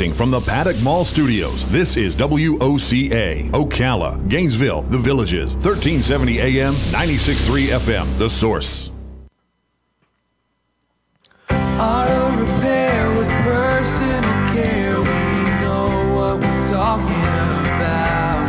Broadcasting from the Paddock Mall Studios, this is WOCA, Ocala, Gainesville, The Villages, 1370 AM, 96.3 FM, The Source. Auto repair with personal care. We know what we're talking about.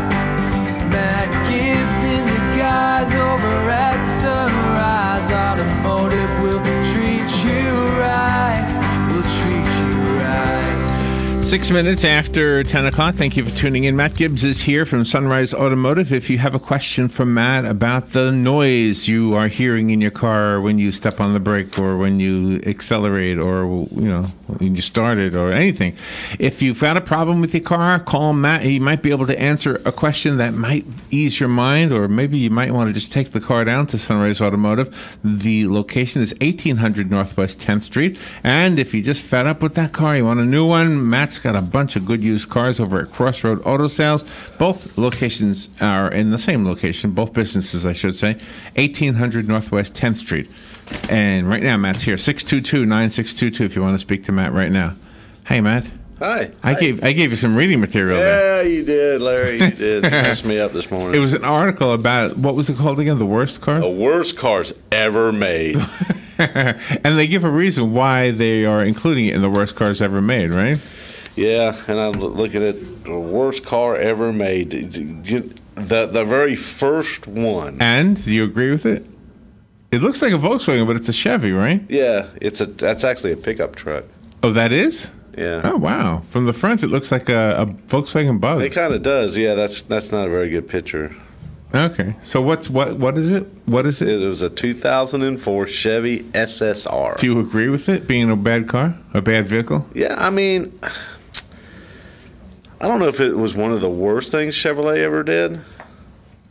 Matt Gibbs and the guys over at Sunrise Automotive will treat you right. We'll treat you right. 6 minutes after 10 o'clock. Thank you for tuning in. Matt Gibbs is here from Sunrise Automotive. If you have a question for Matt about the noise you are hearing in your car when you step on the brake or when you accelerate or, when you start it or anything, if you've got a problem with your car, call Matt. He might be able to answer a question that might ease your mind, or maybe you might want to just take the car down to Sunrise Automotive. The location is 1800 Northwest 10th Street. And if you're just fed up with that car, you want a new one, Matt's got a bunch of good used cars over at Crossroad Auto Sales. Both locations are in the same location, both businesses, I should say, 1800 Northwest 10th Street. And right now, Matt's here, 622-9622, if you want to speak to Matt right now. Hey, Matt. Hi. I gave you some reading material there. Yeah, you did, Larry. You did. Messed me up this morning. It was an article about, what was it called again? The worst cars? The worst cars ever made. And they give a reason why they are including it in the worst cars ever made, right? Yeah, and I'm looking at the worst car ever made. The very first one. And do you agree with it? It looks like a Volkswagen, but it's a Chevy, right? Yeah, that's actually a pickup truck. Oh, that is? Yeah. Oh, wow. From the front, it looks like a Volkswagen Bug. It kind of does. Yeah, that's not a very good picture. Okay. So what is it? What is it? It was a 2004 Chevy SSR. Do you agree with it being a bad car, a bad vehicle? Yeah, I mean, I don't know if it was one of the worst things Chevrolet ever did.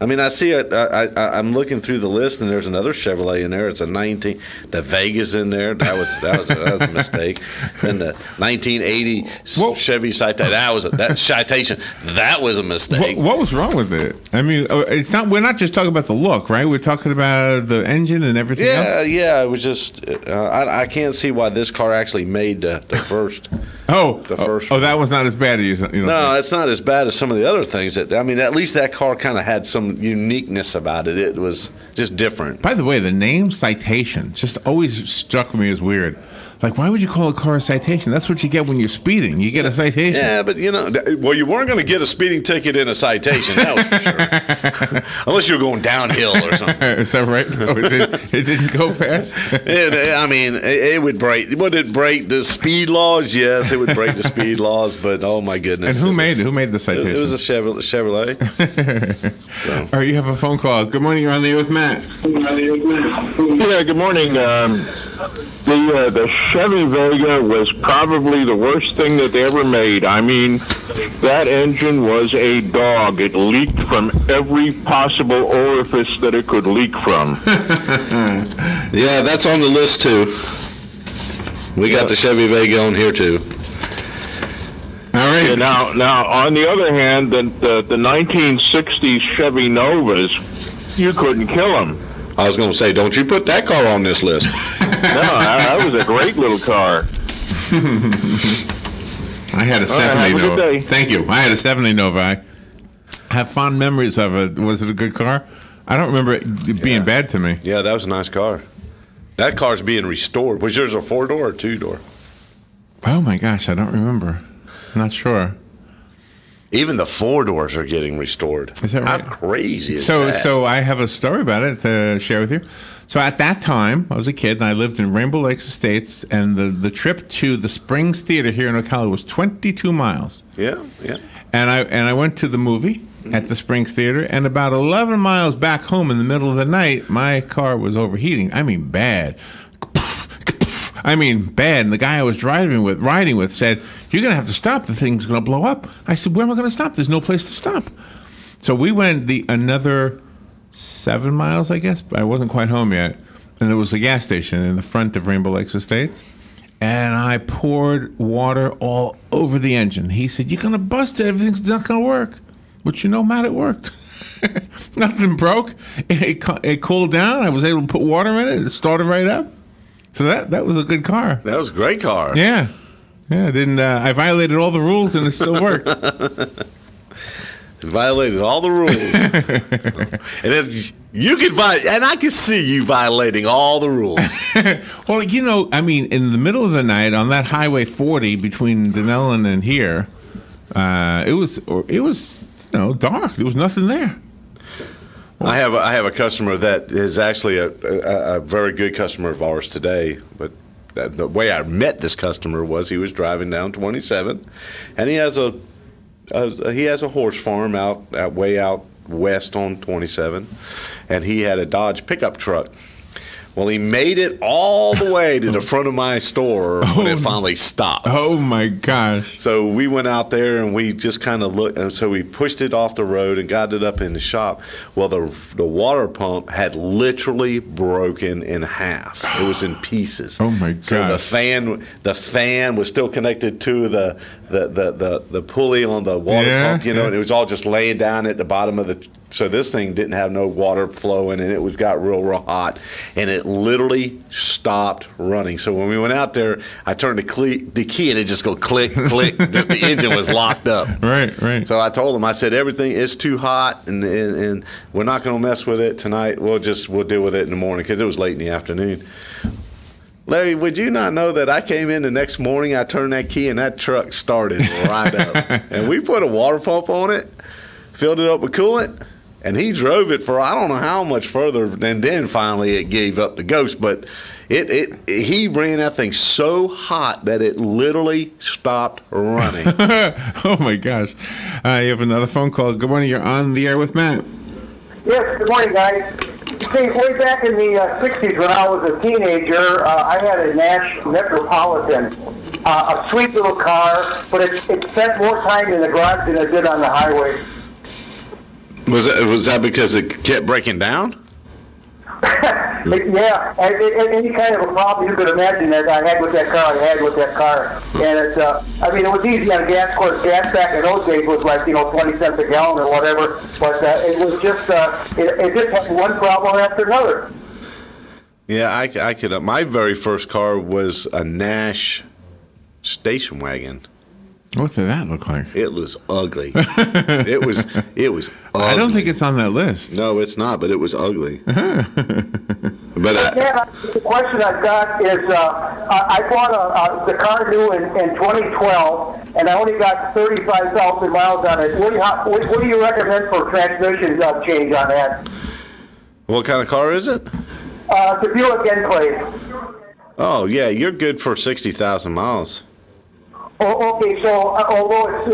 I mean, I see it. I'm looking through the list, and there's another Chevrolet in there. It's a 19. The Vega's in there. That was a mistake. Then the 1980 Chevy Citation. That Citation. That was a mistake. What was wrong with it? I mean, it's not. We're not just talking about the look, right? We're talking about the engine and everything else. Yeah. It was just. I can't see why this car actually made the first. The first. Oh, that was not as bad as you know. No, it's not as bad as some of the other things. At least that car kind of had some uniqueness about it. It was just different. By the way, the name Citation just always struck me as weird. Like, why would you call a car a Citation? That's what you get when you're speeding. You get a citation. Yeah, but you weren't going to get a speeding ticket in a citation. That was for sure. Unless you were going downhill or something. Is that right? No, it didn't go fast? It would break. Would it break the speed laws? Yes, it would break the speed laws, but oh my goodness. And who made the citation? It was a Chevrolet. So. All right, you have a phone call. Good morning, you're on the air with Matt. Yeah, good morning. The Chevy Vega was probably the worst thing that they ever made. I mean, that engine was a dog. It leaked from every possible orifice that it could leak from. Yeah, that's on the list too. We got the Chevy Vega on here too. All right. Yeah, now, on the other hand, the 1960s Chevy Novas, you couldn't kill them. I was going to say, don't you put that car on this list. No, that was a great little car. I had a 70 Nova. Good day. Thank you. I had a 70 Nova. I have fond memories of it. Was it a good car? I don't remember it being bad to me. Yeah, that was a nice car. That car's being restored. Was yours a 4-door or 2-door? Oh, my gosh. I don't remember. I'm not sure. Even the 4-doors are getting restored. Is that right? How crazy is that? So I have a story about it to share with you. So at that time, I was a kid, and I lived in Rainbow Lakes Estates, and the trip to the Springs Theater here in Ocala was 22 miles. Yeah. And I went to the movie at the Springs Theater, and about 11 miles back home in the middle of the night, my car was overheating. I mean, bad. I mean, bad. And the guy I was riding with said, "You're going to have to stop. The thing's going to blow up." I said, "Where am I going to stop? There's no place to stop." So we went another 7 miles, I guess. I wasn't quite home yet. And there was a gas station in the front of Rainbow Lakes Estates. And I poured water all over the engine. He said, "You're going to bust it. Everything's not going to work." But you know, Matt, it worked. Nothing broke. It cooled down. I was able to put water in it. It started right up. So that was a good car. That was a great car. Yeah. Yeah, I didn't. I violated all the rules and it still worked. Violated all the rules. And you can and I can see you violating all the rules. Well, I mean, in the middle of the night on that Highway 40 between Dunellen and here, it was dark. There was nothing there. I have a customer that is actually a very good customer of ours today, but the way I met this customer was he was driving down 27, and he has a horse farm way out west on 27, and he had a Dodge pickup truck. Well, he made it all the way to the front of my store when it finally stopped. Oh, my gosh. So we went out there and we just kind of looked. And so we pushed it off the road and got it up in the shop. Well, the water pump had literally broken in half. It was in pieces. Oh, my gosh. So the fan was still connected to the pulley on the water pump, and it was all just laying down at the bottom of the. So this thing didn't have no water flowing, and it got real hot, and it literally stopped running. So when we went out there, I turned the key, and it just go click, click. Just the engine was locked up. Right. So I told him, I said, everything is too hot, and we're not going to mess with it tonight. We'll deal with it in the morning because it was late in the afternoon. Larry, would you not know that I came in the next morning, I turned that key, and that truck started right up. And we put a water pump on it, filled it up with coolant, and he drove it for I don't know how much further, and then finally it gave up the ghost. But he ran that thing so hot that it literally stopped running. Oh, my gosh. You have another phone call. Good morning. You're on the air with Matt. Yes, good morning, guys. See, way back in the 60s when I was a teenager, I had a Nash Metropolitan, a sweet little car, but it spent more time in the garage than it did on the highway. Was that because it kept breaking down? Yeah, any kind of a problem you could imagine that I had with that car, And it was easy on gas. Of course, gas back in those days was like 20 cents a gallon or whatever. But it was just it just had one problem after another. Yeah, I could. My very first car was a Nash station wagon. What did that look like? It was ugly. It was ugly. I don't think it's on that list. No, it's not, but it was ugly. But the question I've got is I bought the car new in 2012, and I only got 35,000 miles on it. What do you recommend for transmission change on that? What kind of car is it? The Buick Enclave. Oh, yeah, you're good for 60,000 miles. Oh, okay, so although it's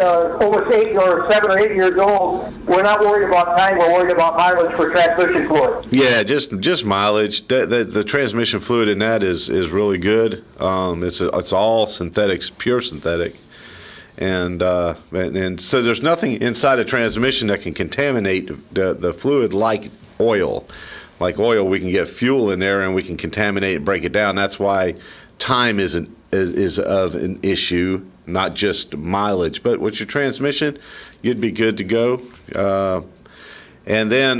almost 7 or 8 years old, we're not worried about time. We're worried about mileage for transmission fluid. Yeah, just mileage. The transmission fluid in that is really good. It's all synthetics, pure synthetic, and so there's nothing inside a transmission that can contaminate the fluid like oil. Like oil, we can get fuel in there and we can contaminate and break it down. That's why time is of an issue, not just mileage. But with your transmission, you'd be good to go. And then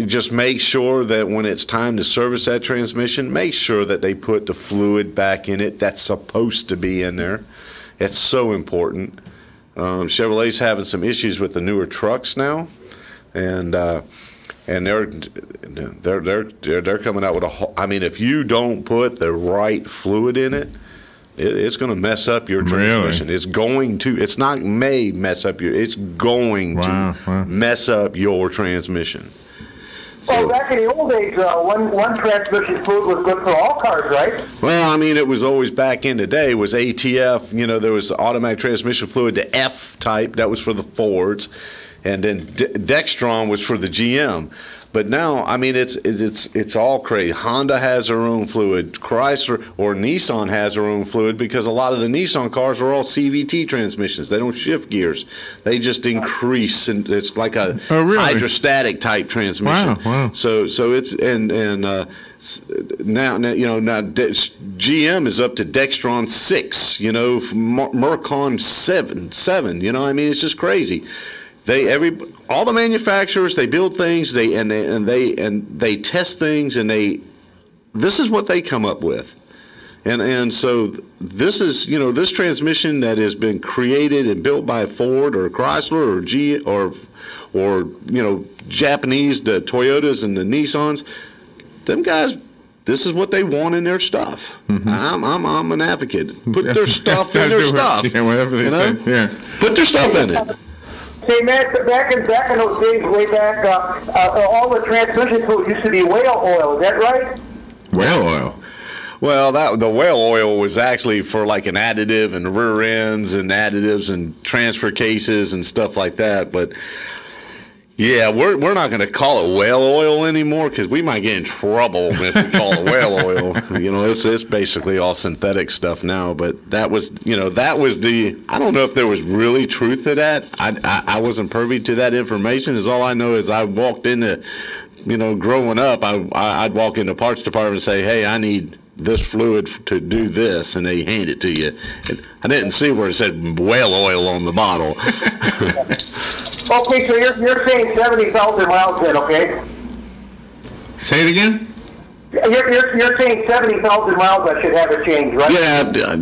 just make sure that when it's time to service that transmission, make sure that they put the fluid back in it that's supposed to be in there. It's so important. Chevrolet's having some issues with the newer trucks now, and they're coming out with if you don't put the right fluid in it, it's going to mess up your transmission. Really? It's going to. It's not may mess up your. It's going to mess up your transmission. Well, back in the old days, one transmission fluid was good for all cars, right? Well, it was always back in the day. It was ATF. There was automatic transmission fluid, the F type. That was for the Fords. And then Dextron was for the GM. But now, it's all crazy. Honda has their own fluid. Chrysler or Nissan has their own fluid because a lot of the Nissan cars are all CVT transmissions. They don't shift gears. They just increase, and it's like a hydrostatic type transmission. Wow. So it's now GM is up to Dextron 6. Mercon 7. It's just crazy. All the manufacturers, they build things, they test things, and this is what they come up with. And so this is, this transmission that has been created and built by Ford or Chrysler or G or Japanese, the Toyotas and the Nissans, them guys, this is what they want in their stuff. Mm-hmm. I'm an advocate. Put their stuff in their stuff. Yeah, whatever they say. Yeah. Put their stuff in it. Say, Matt, back in those days, way back, all the transmission fluid used to be whale oil. Is that right? Whale oil. Well, the whale oil was actually for like an additive and rear ends and additives and transfer cases and stuff like that. But yeah, we're not going to call it whale oil anymore because we might get in trouble if we call it whale oil. It's basically all synthetic stuff now. But that was the. I don't know if there was really truth to that. I wasn't privy to that information. Is all I know is I walked into, growing up, I'd walk into parts department and say, hey, I need this fluid to do this, and they hand it to you. And I didn't see where it said whale oil on the bottle. Okay, so you're saying 70,000 miles then, okay? Say it again? You're saying 70,000 miles I should have it changed, right? Yeah,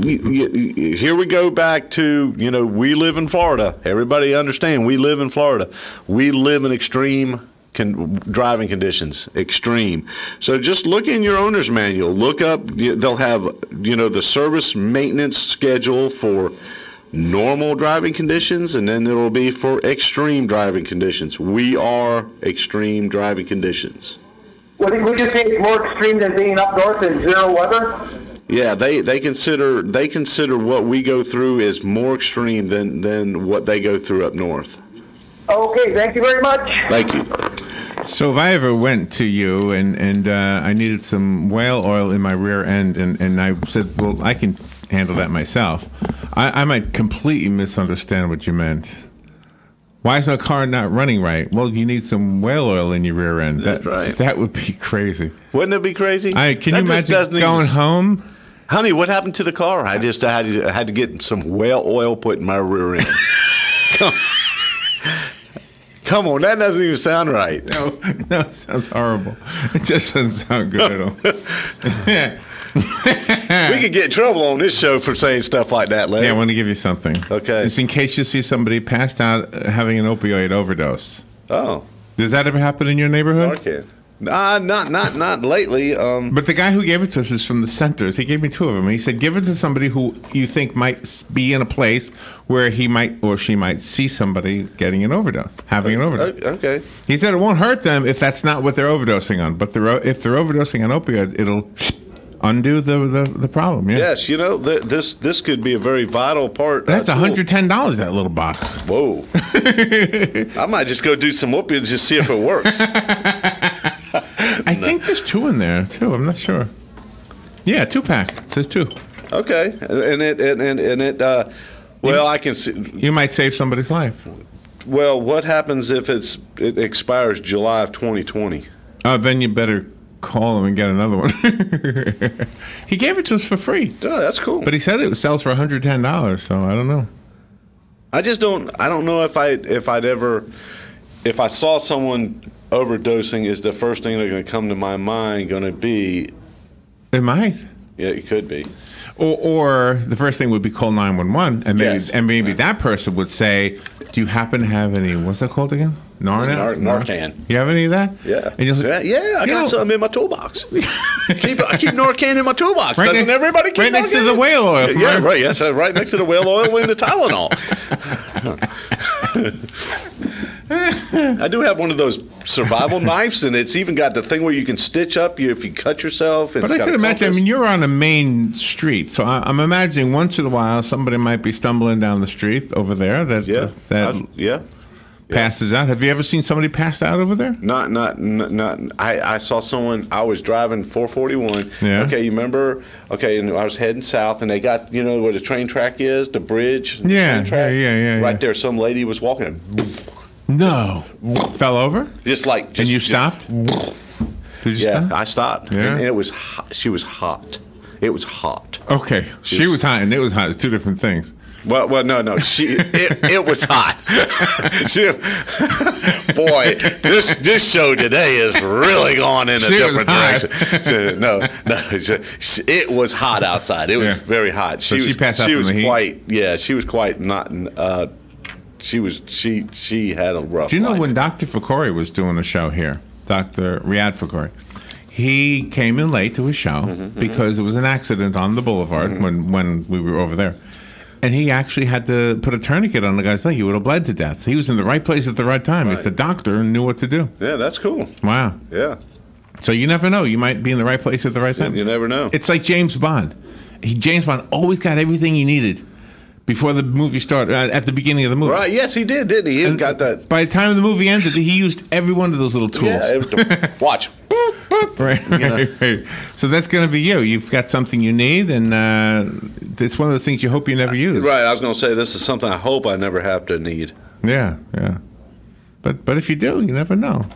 here we go back to, we live in Florida. Everybody understand, we live in Florida. We live in extreme driving conditions, extreme. So just look in your owner's manual. Look up, they'll have, the service maintenance schedule for normal driving conditions, and then it'll be for extreme driving conditions. We are extreme driving conditions. Would you say it's more extreme than being up north in zero weather? Yeah, they consider what we go through as more extreme than what they go through up north. Okay, thank you very much. Thank you. So if I ever went to you and I needed some whale oil in my rear end, and I said, well, I can handle that myself, I might completely misunderstand what you meant. Why is my car not running right? Well, you need some whale oil in your rear end. That's right. That would be crazy. Wouldn't it be crazy? Can you imagine going home? Honey, what happened to the car? I had to get some whale oil put in my rear end. Come on, that doesn't even sound right. No, it sounds horrible. It just doesn't sound good at all. We could get in trouble on this show for saying stuff like that, Larry. Yeah, I want to give you something. Okay. It's in case you see somebody passed out having an opioid overdose. Oh. Does that ever happen in your neighborhood? Okay. Not lately. But the guy who gave it to us is from the centers. He gave me 2 of them. He said, give it to somebody who you think might be in a place where he might or she might see somebody getting an overdose, having an overdose. Okay. He said it won't hurt them if that's not what they're overdosing on. But if they're overdosing on opioids, it'll undo the problem. Yeah. Yes, this could be a very vital part. That's $110, that little box. Whoa. I might just go do some opiates just see if it works. I think there's 2 in there too. I'm not sure. Yeah, 2-pack. It says 2. Okay, and it. Well, I can see. You might save somebody's life. Well, what happens if it expires July of 2020? Then you better call him and get another one. He gave it to us for free. Oh, that's cool. But he said it sells for $110, so I don't know. I don't know if I saw someone overdosing, is the first thing that's going to come to my mind going to be? It might. Yeah, it could be. Or the first thing would be call 911, and maybe that person would say, "Do you happen to have any? What's that called again? Narcan. You have any of that? Yeah. And I got some in my toolbox. I keep Narcan in my toolbox. Right Doesn't everybody keep right next Narcan? to the whale oil? Yeah, right. Yes, right next to the whale oil and the Tylenol. I do have one of those survival knives, and it's even got the thing where you can stitch up if you cut yourself. And but I could imagine. I mean, you're on a main street, so I'm imagining once in a while somebody might be stumbling down the street over there that passes out. Have you ever seen somebody pass out over there? Not. I saw someone. I was driving 441. Yeah. Okay, you remember? Okay, and I was heading south, and they got where the train track is, the bridge. The yeah, train track, yeah. Right there, some lady was walking. No, fell over. And you stopped? Did you stop? I stopped. Yeah. And it was hot. She was hot. It was hot. Okay, she was hot and it was hot. It's 2 different things. Well, no. It was hot. Boy, this show today is really going in a different direction. It was hot outside. It was very hot. She passed out from the heat? She was quite not. She had a rough. Do you know life. when Dr. Fakori was doing a show here, Dr. Riyad Fakori? He came in late to his show because there was an accident on the boulevard when we were over there. And he actually had to put a tourniquet on the guy's leg. He would have bled to death. He was in the right place at the right time. He's a doctor and knew what to do. Yeah, that's cool. Wow. Yeah. So you never know. You might be in the right place at the right time. You never know. It's like James Bond. James Bond always got everything he needed before the movie started, at the beginning of the movie. Right, yes, he did, didn't he? He got that. By the time the movie ended, he used every one of those little tools. Yeah, watch. Right. So that's going to be you. You've got something you need, and it's one of the things you hope you never use. Right, I was going to say, this is something I hope I never have to need. Yeah. But if you do, you never know.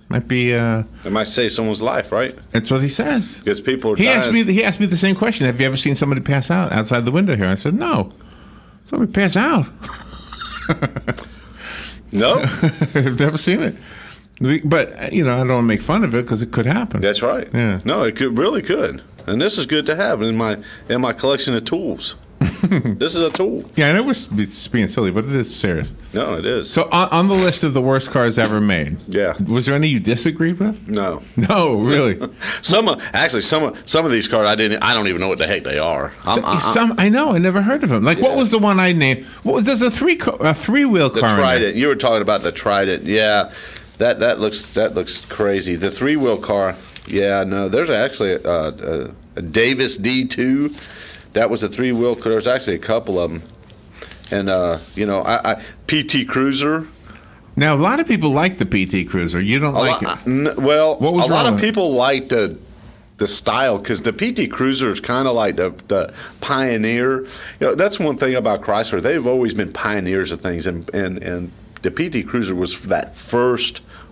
Might be. It might save someone's life, right? That's what he says. Because people are He dying. asked me the same question. Have you ever seen somebody pass out outside the window here? I said, no. Somebody pass out. No? I've never seen it. But, I don't want to make fun of it because it could happen. That's right. Yeah. No, it really could. And this is good to have in my collection of tools. This is a tool. Yeah, I know it's being silly, but it is serious. No, it is. So on the list of the worst cars ever made, was there any you disagreed with? No. No, really. Some of these cars I don't even know what the heck they are. I know, I never heard of them. Like what was the one I named? There's a three-wheel car. The Trident. You were talking about the Trident. Yeah. That looks crazy. The three-wheel car. Yeah, no. There's actually a Davis D2. That was a three-wheel car. There's actually a couple of them. And I PT Cruiser. Now a lot of people like the PT Cruiser. You don't like it. Well, what was a lot wrong of with it? people like the style because the PT Cruiser is kind of like the pioneer. That's one thing about Chrysler. They've always been pioneers of things, and the PT Cruiser was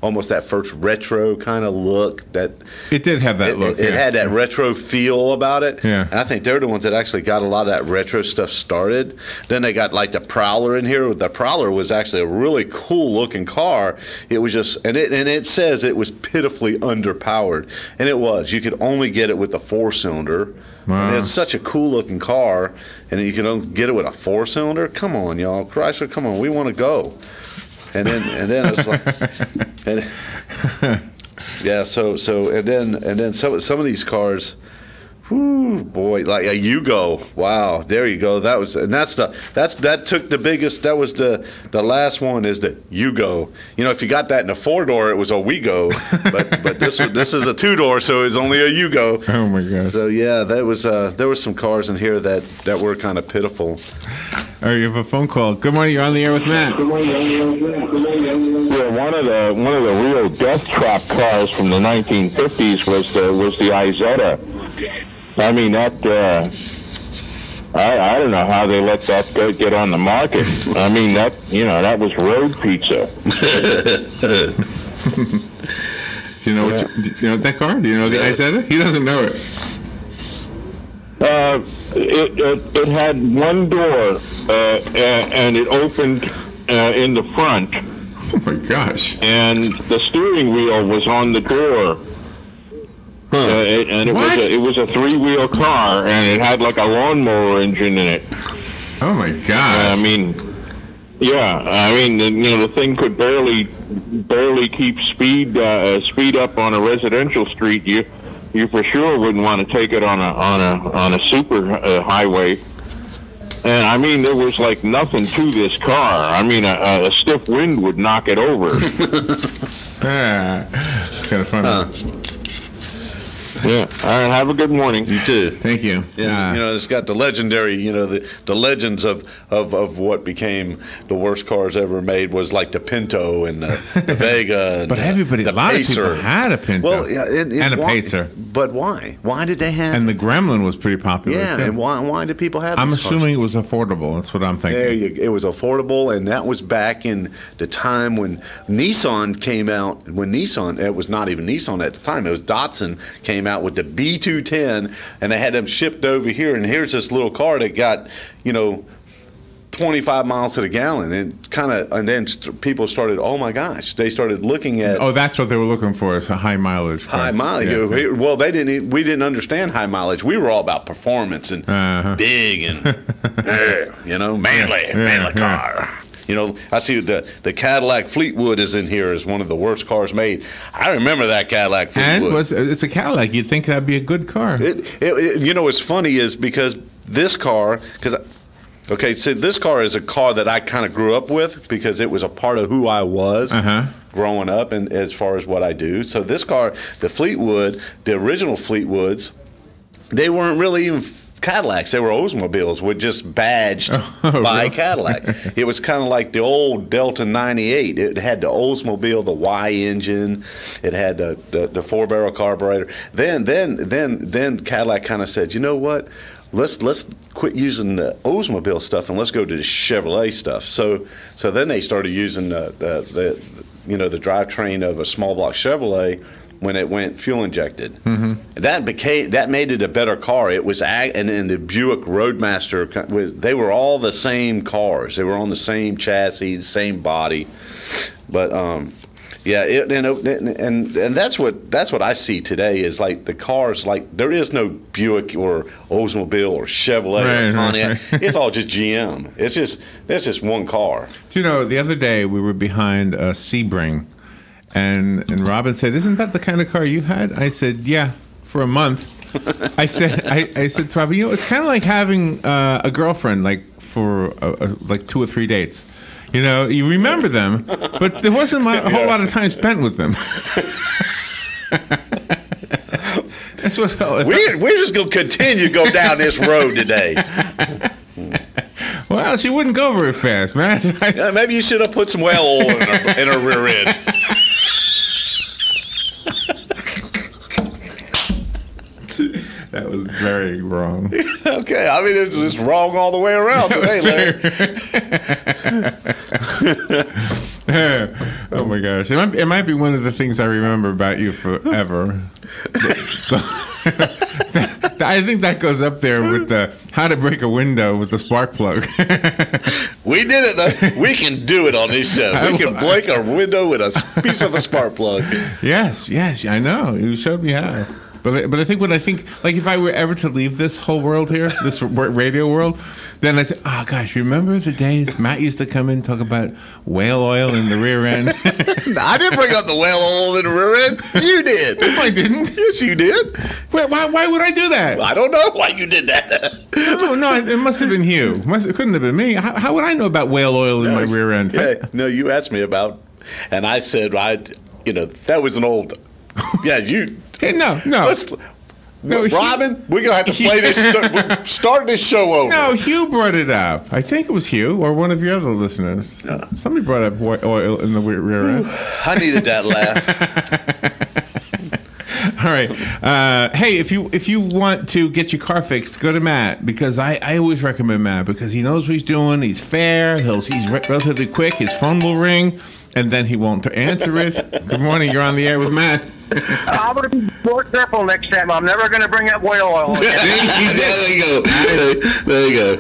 almost that first retro kind of look. It did have that look. It had that retro feel about it. Yeah. And I think they're the ones that actually got a lot of that retro stuff started. Then they got like the Prowler in here. The Prowler was actually a really cool looking car. It was just, and it says it was pitifully underpowered, and it was. You could only get it with a 4-cylinder. Wow. And it's such a cool looking car, and you can only get it with a 4-cylinder. Come on, y'all, Chrysler, come on, we want to go. And then it's like, and then some of these cars, whoo, boy, like a Yugo. Wow, there you go. That took the biggest. That was the last one is the Yugo. If you got that in a 4-door, it was a WeGo, but this is a 2-door, so it's only a Yugo. Oh my God. So yeah, there was some cars in here that were kind of pitiful. All right, you have a phone call. Good morning. You're on the air with Matt. Yeah, one of the real death trap cars from the 1950s was the Isetta. I mean that. I don't know how they let that get on the market. I mean that that was road pizza. Do you know that car? Do you know the Isetta? He doesn't know it. It had one door, and it opened in the front. Oh my gosh! And the steering wheel was on the door. And it was a 3-wheel car, and it had like a lawnmower engine in it. Oh my God! The thing could barely keep speed up on a residential street. You for sure wouldn't want to take it on a super highway. And I mean, there was like nothing to this car. I mean, a stiff wind would knock it over. It's kind of fun. Yeah. All right. Have a good morning. You too. Thank you. Yeah. It's got the legendary. The legends of what became the worst cars ever made was like the Pinto and the Vega. And but everybody, the a lot Pacer. of people had a Pinto. Well, yeah, and a Pacer. But why? Why did they have? And the Gremlin was pretty popular. Yeah. too. And why did people have? I'm these assuming cars? it was affordable. That's what I'm thinking. It was affordable, and that was back in the time when Nissan came out. It was not even Nissan at the time. It was Datsun came out with the B210, and they had them shipped over here. And here's this little car that got, 25 miles to the gallon, and then people started. Oh my gosh! They started looking at. Oh, that's what they were looking for, is a high mileage. High mileage. Yeah. Well, we didn't understand high mileage. We were all about performance and big and manly car. You know, I see the Cadillac Fleetwood is in here as one of the worst cars made. I remember that Cadillac Fleetwood. And it's a Cadillac. You'd think that'd be a good car. What's funny is because this car, so this car is a car that I kind of grew up with because it was a part of who I was growing up and as far as what I do. So this car, the Fleetwood, the original Fleetwoods, they weren't really even Cadillacs. They were Oldsmobiles, were just badged by Cadillac. It was kind of like the old Delta 98. It had the Oldsmobile, the Y engine. It had the 4-barrel carburetor. Then Cadillac kind of said, you know what? Let's quit using the Oldsmobile stuff and let's go to the Chevrolet stuff. So then they started using the drivetrain of a small block Chevrolet when it went fuel injected. Mm-hmm. That made it a better car. It was and the Buick Roadmaster they were all the same cars. They were on the same chassis, same body, but. And that's what I see today is like the cars, like there is no Buick or Oldsmobile or Chevrolet or Pontiac. Right. It's all just GM. It's just one car. Do you know, the other day we were behind a Sebring, and Robin said, "Isn't that the kind of car you had?" I said, "Yeah, for a month." I said to Robin, you know, it's kind of like having a girlfriend, like for like 2 or 3 dates. You know, you remember them, but there wasn't a whole lot of time spent with them. That's what felt. We're just going to continue to go down this road today. Well, she wouldn't go very fast, man. Maybe you should have put some whale oil in her rear end. That was very wrong. Okay, I mean, it's just wrong all the way around today, Larry. Oh my gosh, it might be one of the things I remember about you forever. I think that goes up there with the how to break a window with the spark plug. We did it though. We can do it on this show. We can break a window with a piece of a spark plug. Yes, I know. You showed me how. But I think like if I were ever to leave this whole world here, this radio world, then I say, oh gosh, remember the days Matt used to come in and talk about whale oil in the rear end? I didn't bring up the whale oil in the rear end. You did. No, I didn't. Yes, you did. Wait, why would I do that? I don't know why you did that. No, it must have been you. It couldn't have been me. How would I know about whale oil in my rear end? Yeah, no, you asked me about, and I said, that was an old. Yeah, you. Hey, no. Robin, we're going to have to play this, start this show over. No, Hugh brought it up. I think it was Hugh or one of your other listeners. Somebody brought up oil in the rear end. I needed that laugh. All right. Hey, if you want to get your car fixed, go to Matt, because I always recommend Matt because he knows what he's doing. He's fair. He's relatively quick. His phone will ring, and then he won't answer it. Good morning. You're on the air with Matt. I'm going to be more careful next time. I'm never going to bring up whale oil again. There you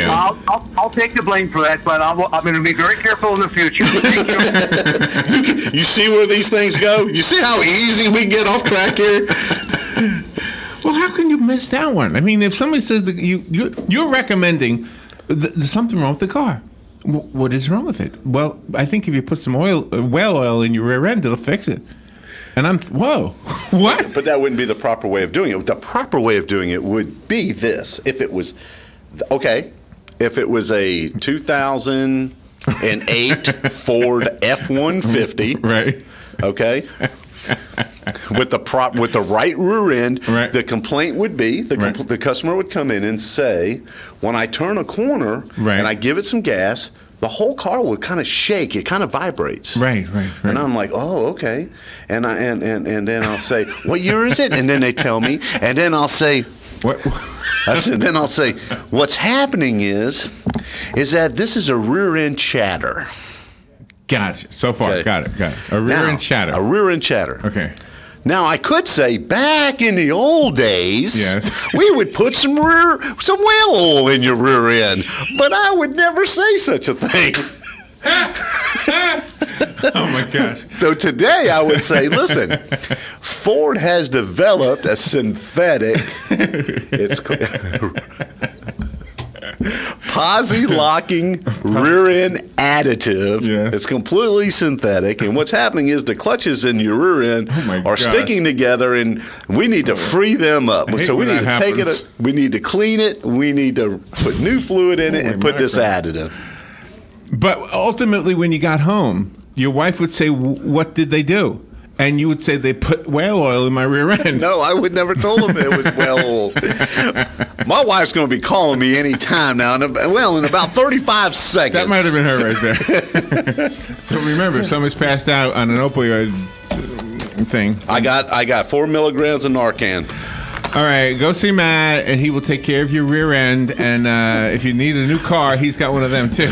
go. I'll take the blame for that, but I'm going to be very careful in the future. Thank you see where these things go? You see how easy we get off track here? Well, how can you miss that one? I mean, if somebody says that you're recommending there's something wrong with the car. What is wrong with it? Well, I think if you put some whale oil in your rear end, it'll fix it. And whoa, what? But that wouldn't be the proper way of doing it. The proper way of doing it would be this. If it was a 2008 Ford F-150. Right. Okay. With the right rear end, right. The complaint would be the customer would come in and say, when I turn a corner and I give it some gas, the whole car would kind of shake. It kind of vibrates. Right. And I'm like, oh, okay. And then I'll say, what year is it? And then they tell me. And then I'll say, what? Then I'll say, what's happening is that this is a rear end chatter. Gotcha. So far, okay. Got it. A rear end chatter. A rear end chatter. Okay. Now, I could say back in the old days, Yes. we would put some whale oil in your rear end, but I would never say such a thing. Oh my gosh. Though today I would say, listen, Ford has developed a synthetic, it's posi-locking rear end additive. Yeah. It's completely synthetic, and what's happening is the clutches in your rear end my are gosh. sticking together, and we need to free them up. I hate So we when need to that take happens. it, we need to clean it, we need to put new fluid in it, Holy and put this mackerel. additive. But ultimately, when you got home, your wife would say, "What did they do?" And you would say, "They put whale oil in my rear end." No, I would never told them it was whale oil. My wife's going to be calling me any time now. In about 35 seconds. That might have been her right there. So remember, if somebody's passed out on an opioid thing, I got 4 milligrams of Narcan. all right, go see Matt, and he will take care of your rear end. And if you need a new car, he's got one of them too.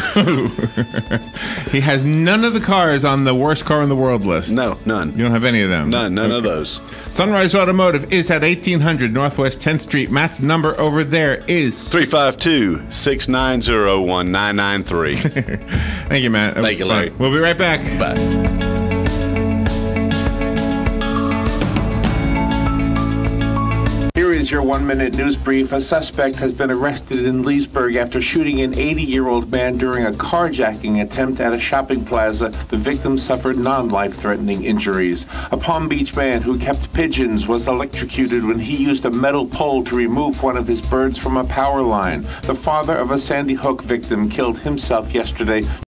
He has none of the cars on the worst car in the world list. No, none. You don't have any of them. None of those. Sunrise Automotive is at 1800 Northwest 10th Street. Matt's number over there is 352-690-1993. Thank you, Matt. That Thank was you, Larry. fun. We'll be right back. Bye. Here is your 1-minute news brief. A suspect has been arrested in Leesburg after shooting an 80-year-old man during a carjacking attempt at a shopping plaza. The victim suffered non-life-threatening injuries. A Palm Beach man who kept pigeons was electrocuted when he used a metal pole to remove one of his birds from a power line. The father of a Sandy Hook victim killed himself yesterday